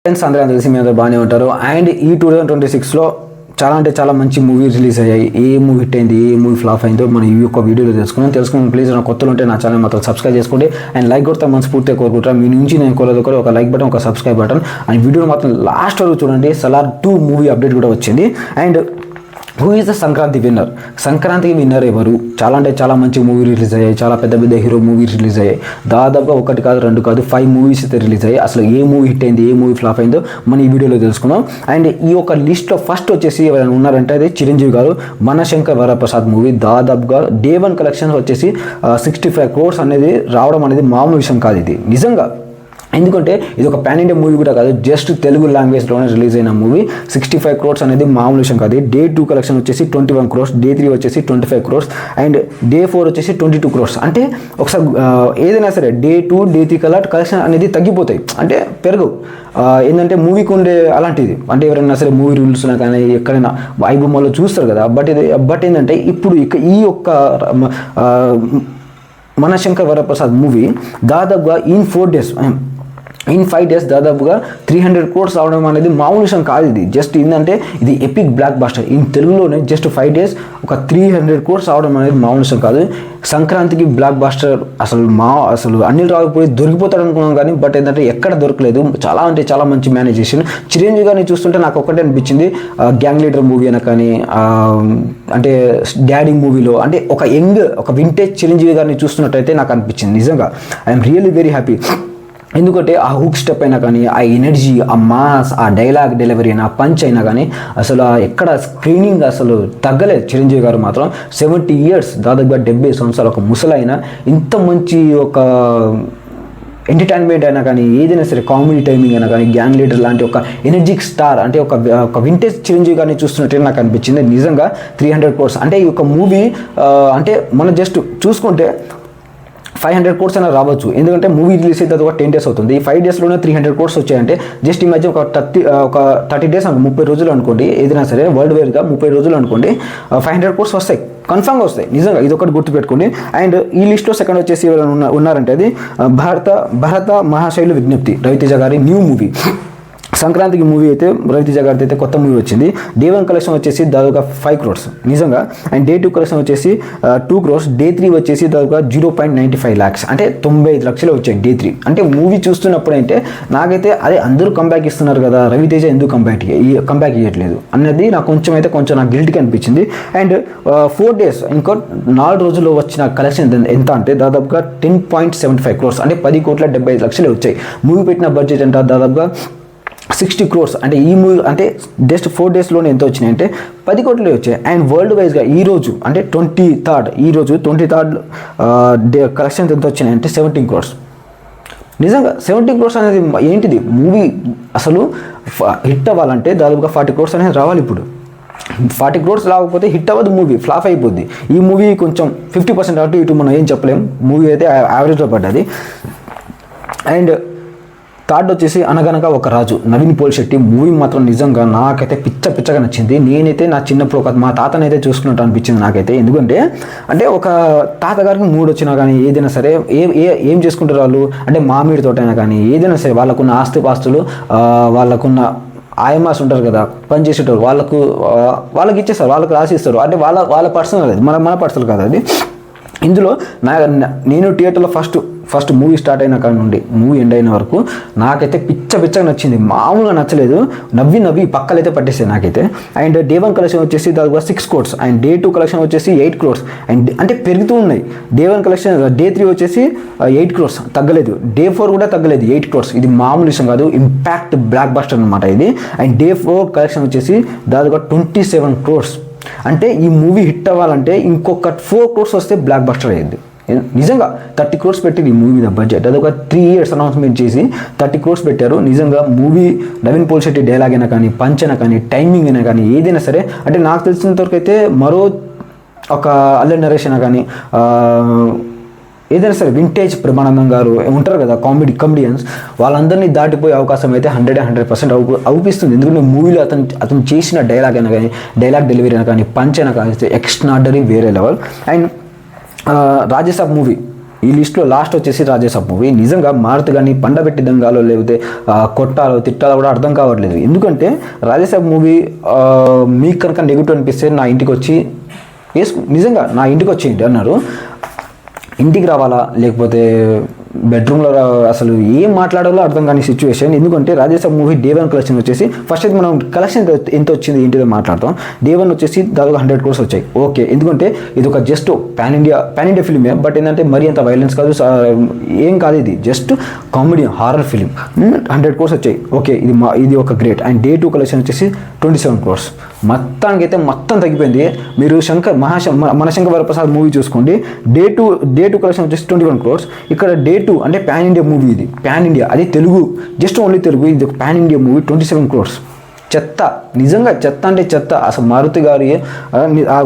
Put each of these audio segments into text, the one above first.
Friends అందరూ తెలిసి మీ అందరూ బాగానే ఉంటారు. అండ్ ఈ 2026లో చాలా అంటే చాలా మంచి మూవీ రిలీజ్ అయ్యాయి. ఏ మూవీ హిట్ అయింది, ఏ మూవీ ఫ్లాప్ అయిందో మనం ఈ యొక్క వీడియోలో తెలుసుకుని ప్లీజ్ నా కొత్తలు ఉంటే నా ఛానల్ మాత్రం సబ్స్క్రైబ్ చేసుకోండి. అండ్ లైక్ కొడితే మనస్ఫూర్తిగా కోరుకుంటాను. మీ నుంచి నేను కోరేది ఒక లైక్ బటన్, ఒక సబ్స్క్రైబ్ బటన్. అండ్ వీడియో మాత్రం లాస్ట్ వరకు చూడండి. సలార్ 2 మూవీ అప్డేట్ కూడా వచ్చింది. And who is the Sankranti winner? సంక్రాంతికి విన్నర్ ఎవరు? చాలా అంటే చాలా మంచి మూవీ రిలీజ్ అయ్యాయి. చాలా పెద్ద పెద్ద హీరో మూవీస్ రిలీజ్ అయ్యాయి. దాదాపుగా 1 కాదు 2 కాదు 5 మూవీస్ అయితే రిలీజ్ అయ్యాయి. అసలు ఏ మూవీ హిట్ అయింది, ఏ మూవీ ఫ్లాప్ అయిందో మనం ఈ వీడియోలో తెలుసుకుందాం. అండ్ ఈ యొక్క లిస్ట్లో ఫస్ట్ వచ్చేసి ఎవరైనా ఉన్నారంటే అది చిరంజీవి గారు. మనశంకర్ వరప్రసాద్ మూవీ దాదాపుగా డే 1 కలెక్షన్స్ వచ్చేసి 65 crores అనేది రావడం అనేది మామూలు విషయం కాదు. ఇది నిజంగా, ఎందుకంటే ఇది ఒక పాన్ ఇండియా మూవీ కూడా కాదు, జస్ట్ తెలుగు లాంగ్వేజ్లోనే రిలీజ్ అయిన మూవీ. 65 crores అనేది మామూలు విషయం కాదు. డే 2 కలెక్షన్ వచ్చేసి 21 crores, డే 3 వచ్చేసి 25 crores, అండ్ డే 4 వచ్చేసి 22 crores. అంటే ఒకసారి ఏదైనా సరే డే 2, డే 3 కలెక్షన్ అనేది తగ్గిపోతాయి, అంటే పెరగవు. ఏంటంటే మూవీకి ఉండే అలాంటిది. అంటే ఎవరైనా సరే మూవీ రూల్స్లో కానీ ఎక్కడైనా ఐబొమ్మలో చూస్తారు కదా. బట్ ఏంటంటే ఇప్పుడు ఈ యొక్క మనశంకర్ వరప్రసాద్ మూవీ దాదాపుగా ఇన్ 5 days దాదాపుగా 300 crores రావడం అనేది మామూలు విషయం కాదు. ఇది జస్ట్ ఏంటంటే ఇది ఎపిక్ బ్లాక్ బాస్టర్. ఇన్ తెలుగులోనే జస్ట్ 5 days ఒక 300 crores రావడం అనేది మామూలు విషయం కాదు. సంక్రాంతికి బ్లాక్ బాస్టర్ అసలు అనిల్ రావిపూడి దొరికిపోతాడు అనుకున్నాం కానీ బట్ ఏంటంటే ఎక్కడ దొరకలేదు. చాలా అంటే చాలా మంచి మేనేజేషన్. చిరంజీవి గారిని చూస్తుంటే నాకు ఒకటే అనిపించింది, గ్యాంగ్ లీడర్ మూవీ అయినా కానీ అంటే డాడీ మూవీలో అంటే ఒక వింటేజ్ చిరంజీవి గారిని చూస్తున్నట్టయితే నాకు అనిపించింది. నిజంగా ఐఎమ్ రియల్లీ వెరీ హ్యాపీ. ఎందుకంటే ఆ హుక్ స్టెప్ అయినా కానీ, ఆ ఎనర్జీ, ఆ మాస్, ఆ డైలాగ్ డెలివరీ అయినా, పంచ్ అయినా కానీ అసలు ఎక్కడ స్క్రీనింగ్ అసలు తగ్గలేదు. చిరంజీవి గారు మాత్రం 70 years దాదాపుగా 70 సంవత్సరాలు ఒక ముసలైన ఇంత మంచి ఒక ఎంటర్టైన్మెంట్ అయినా కానీ, ఏదైనా సరే కామెడీ టైమింగ్ అయినా కానీ, గ్యాంగ్ లీడర్ లాంటి ఒక ఎనర్జిక్ స్టార్ అంటే ఒక వింటేజ్ చిరంజీవి గారిని చూస్తున్నట్టే నాకు అనిపించింది. నిజంగా 300 crores అంటే ఈ యొక్క మూవీ అంటే మనం జస్ట్ చూసుకుంటే 500 crores అయినా రావచ్చు. ఎందుకంటే మూవీ రిలీజ్ అయితే ఒక 10 days అవుతుంది. ఈ 5 daysలోనే 300 crores వచ్చాయంటే జస్ట్ ఈ మధ్య ఒక 30 days 30 రోజులు అనుకోండి, ఏదైనా సరే వరల్డ్ వైడ్గా 30 రోజులు అనుకోండి, 500 crores వస్తాయి, కన్ఫామ్గా వస్తాయి. నిజంగా ఇది ఒకటి గుర్తుపెట్టుకోండి. అండ్ ఈ లిస్ట్లో సెకండ్ వచ్చేసి ఎవరైనా ఉన్నారంటే అది భరత మహాశైలు విజ్ఞప్తి, రవితేజ గారి న్యూ మూవీ. సంక్రాంతికి మూవీ అయితే రవితేజ గారితో అయితే కొత్త మూవీ వచ్చింది. డే 1 కలెక్షన్ వచ్చేసి దాదాపుగా 5 crores నిజంగా. అండ్ డే 2 కలెక్షన్ వచ్చేసి 2 crores, డే 3 వచ్చేసి దాదాపుగా 0.95 lakhs అంటే 95 లక్షలు వచ్చాయి డే 3. అంటే మూవీ చూస్తున్నప్పుడు అంటే నాకైతే అదే అందరూ కంబ్యాక్ ఇస్తున్నారు కదా, రవితేజ ఎందుకు కంబ్యాక్ ఇవ్వట్లేదు అన్నది నాకు కొంచెం నాకు గిల్ట్గా అనిపించింది. అండ్ 4 days ఇంకో 4 రోజుల్లో వచ్చిన కలెక్షన్ ఎంత అంటే దాదాపుగా 10.75 crores అంటే 10.75 లక్షలు వచ్చాయి. మూవీ పెట్టిన బడ్జెట్ అంటే దాదాపుగా 60 crores. అంటే ఈ మూవీ అంటే జస్ట్ 4 daysలోనే ఎంత వచ్చినాయి అంటే 10 కోట్లే వచ్చాయి. అండ్ వరల్డ్ వైజ్గా ఈరోజు అంటే 23rd డే కలెక్షన్స్ ఎంత వచ్చినాయి అంటే 17 crores. నిజంగా 17 crores అనేది ఏంటిది? మూవీ అసలు హిట్ అవ్వాలంటే దాదాపుగా 40 crores అనేది రావాలి. ఇప్పుడు 40 crores రాకపోతే హిట్ అవ్వదు, మూవీ ఫ్లాప్ అయిపోద్ది. ఈ మూవీ కొంచెం 50% అటు ఇటు మనం ఏం చెప్పలేం. మూవీ అయితే యావరేజ్లో పడ్డది. అండ్ థర్డ్ వచ్చేసి అనగనగా ఒక రాజు, నవీన్ పోల్శెట్టి మూవీ మాత్రం నిజంగా నాకైతే పిచ్చగా నచ్చింది. నేనైతే నా చిన్నప్పుడు మా తాతనైతే చూసుకున్నట్టు అనిపించింది నాకైతే. ఎందుకంటే అంటే ఒక తాతగారికి మూడు వచ్చినా కానీ ఏదైనా సరే ఏం చేసుకుంటారు వాళ్ళు అంటే మామిడి తోటైనా కానీ ఏదైనా సరే వాళ్ళకున్న ఆస్తిపాస్తులు వాళ్ళకున్న ఆయమాస్ ఉంటారు కదా పని చేసేటోళ్ళు వాళ్ళకి ఇచ్చేస్తారు, వాళ్ళకి రాసిస్తారు. అంటే వాళ్ళ పర్సనల్, అది మన పర్సనల్ కాదు అది. ఇందులో నేను థియేటర్లో ఫస్ట్ మూవీ స్టార్ట్ అయిన కాడ నుండి మూవీ ఎండ్ అయిన వరకు నాకైతే పిచ్చగా నచ్చింది. మామూలుగా నచ్చలేదు, నవ్వి పక్కలైతే పట్టేసాయి నాకైతే. అండ్ డే 1 కలెక్షన్ వచ్చేసి దాదాపుగా 6 crores, అండ్ డే 2 కలెక్షన్ వచ్చేసి 8 crores. అండ్ అంటే పెరుగుతూ ఉన్నాయి. డే 1 కలెక్షన్, డే 3 వచ్చేసి 8 crores తగ్గలేదు, డే 4 కూడా తగ్గలేదు, 8 crores. ఇది మామూలు విషయం కాదు, ఇంపాక్ట్ బ్లాక్ బస్టర్ అనమాట ఇది. అండ్ డే 4 కలెక్షన్ వచ్చేసి దాదాపుగా 27 crores. అంటే ఈ మూవీ హిట్ అవ్వాలంటే ఇంకొక 4 crores వస్తే బ్లాక్ బస్టర్ అయ్యింది. నిజంగా 30 crores పెట్టింది ఈ మూవీ బడ్జెట్. అదొక 3 years అనౌన్స్మెంట్ చేసి 30 crores పెట్టారు. నిజంగా మూవీ నవీన్ పోల్శెట్టి డైలాగ్ అయినా కానీ, పంచ్ అయినా కానీ, టైమింగ్ అయినా కానీ ఏదైనా సరే అంటే నాకు తెలిసినంతవరకు అయితే మరో ఒక అల్లరి నరేష్ అయినా కానీ ఏదైనా సరే వింటేజ్ బ్రహ్మానందం గారు ఉంటారు కదా కామెడియన్స్, వాళ్ళందరినీ దాటిపోయే అవకాశం అయితే 100% అవుపిస్తుంది. ఎందుకంటే మూవీలో అతను చేసిన డైలాగ్ అయినా కానీ, డైలాగ్ డెలివరీ అయినా కానీ, పంచ్ అయినా కానీ ఎక్స్ట్రాడనరీ వేరే లెవెల్. అండ్ రాజసాబ్ మూవీ ఈ లిస్ట్లో లాస్ట్ వచ్చేసి రాజేసాబ్ మూవీ. నిజంగా మారుతి కానీ పండబెట్టి దంగాలో లేకపోతే కొట్టాలో తిట్టాలో కూడా అర్థం కావట్లేదు. ఎందుకంటే రాజేసాబ్ మూవీ మీకు కనుక నెగిటివ్ అనిపిస్తే నా ఇంటికి వచ్చి నిజంగా నా ఇంటికి వచ్చేయండి అన్నారు. ఇంటికి రావాలా లేకపోతే బెడ్రూమ్లో అసలు ఏం మాట్లాడాలో అర్థం కాని సిచ్యువేషన్. ఎందుకంటే రాజేసాబ్ మూవీ డే 1 కలెక్షన్ వచ్చేసి ఫస్ట్ అయితే మనం కలెక్షన్ ఎంత వచ్చింది ఏంటిదో మాట్లాడతాం. డే 1 వచ్చేసి దాదాపు 100 crores వచ్చాయి. ఓకే, ఎందుకంటే ఇది ఒక జస్ట్ పాన్ ఇండియా ఫిల్మే. బట్ ఏంటంటే మరీ అంత వైలెన్స్ కాదు, ఏం కాదు, ఇది just comedy horror film. 100 crores వచ్చాయి. ఓకే, ఇది ఒక గ్రేట్. అండ్ డే 2 కలెక్షన్ వచ్చేసి 27 crores. మొత్తానికి అయితే మొత్తం తగ్గిపోయింది. మీరు మనశంకర్ వరప్రసాద్ మూవీ చూసుకోండి. డే టూ కలెక్షన్ వచ్చేసి 21 crores. ఇక్కడ డే 2 అంటే పాన్ ఇండియా మూవీ, ఇది పాన్ ఇండియా, అది తెలుగు, జస్ట్ ఓన్లీ తెలుగు. ఇది ఒక పాన్ ఇండియా మూవీ 27 crores. చెత్త, నిజంగా చెత్త అంటే చెత్త అసలు. మారుతి గారి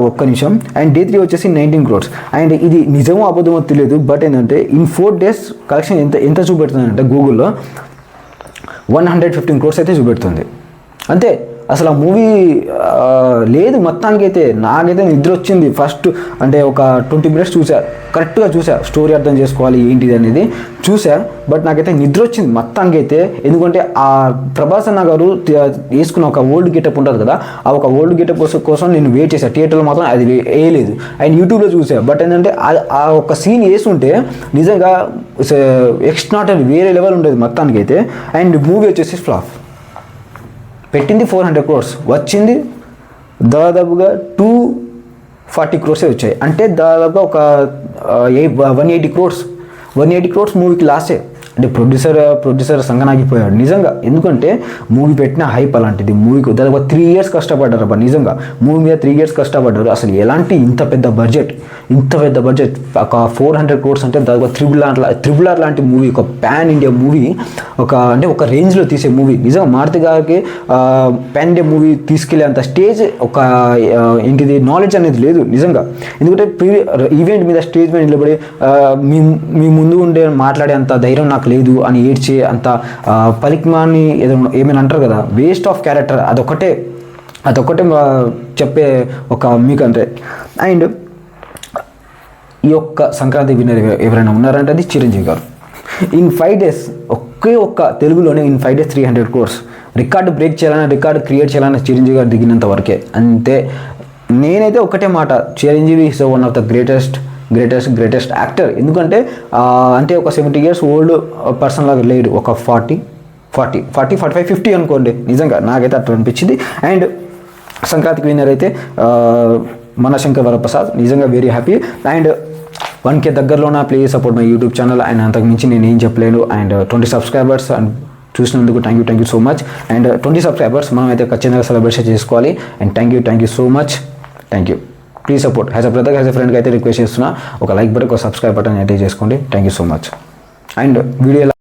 ఒక్క నిమిషం. అండ్ డే 3 వచ్చేసి 19 crores. అండ్ ఇది నిజమో అబద్ధమో తెలియదు. బట్ ఏంటంటే ఇన్ 4 days కలెక్షన్ ఎంత చూపెడుతుందంటే గూగుల్లో 115 crores అయితే చూపెడుతుంది. అంతే. అసలు ఆ మూవీ లేదు మొత్తానికి అయితే. నాకైతే నిద్ర వచ్చింది ఫస్ట్ అంటే ఒక 20 minutes చూసా, కరెక్ట్గా చూసా, స్టోరీ అర్థం చేసుకోవాలి ఏంటిది అనేది చూసా. బట్ నాకైతే నిద్ర వచ్చింది మొత్తానికి అయితే. ఎందుకంటే ఆ ప్రభాస్ అన్న గారు వేసుకున్న ఒక ఓల్డ్ గెటప్ ఉంటుంది కదా, ఆ ఒక ఓల్డ్ గెటప్ కోసం నేను వెయిట్ చేశాను. థియేటర్లో మాత్రం అది వేయలేదు. అండ్ యూట్యూబ్లో చూసా. బట్ ఏంటంటే ఆ ఒక సీన్ వేసుంటే నిజంగా ఎక్స్ట్రాడనరీ వేరే లెవెల్ ఉండేది మొత్తానికి అయితే. అండ్ మూవీ వచ్చేసి ఫ్లాప్. పెట్టింది 400 crores, వచ్చింది దాదాపుగా 240 crores వచ్చాయి. అంటే దాదాపుగా ఒక 180 crores మూవీకి లాసే. అంటే ప్రొడ్యూసర్ సంగనాగిపోయాడు నిజంగా. ఎందుకంటే మూవీ పెట్టిన హైప్ అలాంటిది. మూవీకి దాదాపు 3 years కష్టపడ్డారు అబ్బా. నిజంగా మూవీ మీద 3 years కష్టపడ్డారు. అసలు ఎలాంటి ఇంత పెద్ద బడ్జెట్ ఒక 400 crores అంటే దాదాపు త్రిబుల్ ఆర్ లాంటి మూవీ, ఒక పాన్ ఇండియా మూవీ, ఒక రేంజ్లో తీసే మూవీ. నిజంగా మారుతి గారికి పాన్ ఇండియా మూవీ తీసుకెళ్లే అంత స్టేజ్ ఏంటిది నాలెడ్జ్ అనేది లేదు నిజంగా. ఎందుకంటే ఈవెంట్ మీద స్టేజ్ మీద నిలబడి మీ ముందు ఉండే మాట్లాడే అంత ధైర్యం నాకు లేదు అని ఏడ్చే అంత పలికిమాని ఏమైనా అంటారు కదా, వేస్ట్ ఆఫ్ క్యారెక్టర్. అదొకటే చెప్పే ఒక మీకంటే. అండ్ ఈ యొక్క సంక్రాంతి విన్నర్ ఎవరైనా ఉన్నారంటే అది చిరంజీవి గారు. ఇన్ 5 days ఒక్క తెలుగులోనే in 5 days 300 crores record break చేయాలని, రికార్డు క్రియేట్ చేయాలని చిరంజీవి గారు దిగినంత వరకే. అంతే. నేనైతే ఒకటే మాట, Chiranjeevi is one of the greatest actor. ఎందుకంటే అంటే ఒక 70 years ఓల్డ్ పర్సన్ లాగా లేడు. ఒక 40, 45, 50 అనుకోండి. నిజంగా నాకైతే అట్లా అనిపించింది. అండ్ సంక్రాంతికి విన్నర్ అయితే మనశంకర్ వరప్రసాద్. నిజంగా వెరీ హ్యాపీ. అండ్ 1K దగ్గరలోన please support my YouTube channel. And అంతకుమించి నేను ఏం చెప్పలేను. అండ్ 20 subscribers అండ్ చూసినందుకు thank you so much. And 20 subscribers మనం అయితే ఖచ్చితంగా సెలబ్రేషన్ చేసుకోవాలి. And thank you so much. Thank you. Please support. As a brother, as a ఫ్రెండ్గా అయితే రిక్వెస్ట్ చేస్తున్నా, ఒక లైక్ బటన్, ఒక సబ్స్క్రైబ్ బటన్ అయితే చేసుకోండి. Thank you so much. And video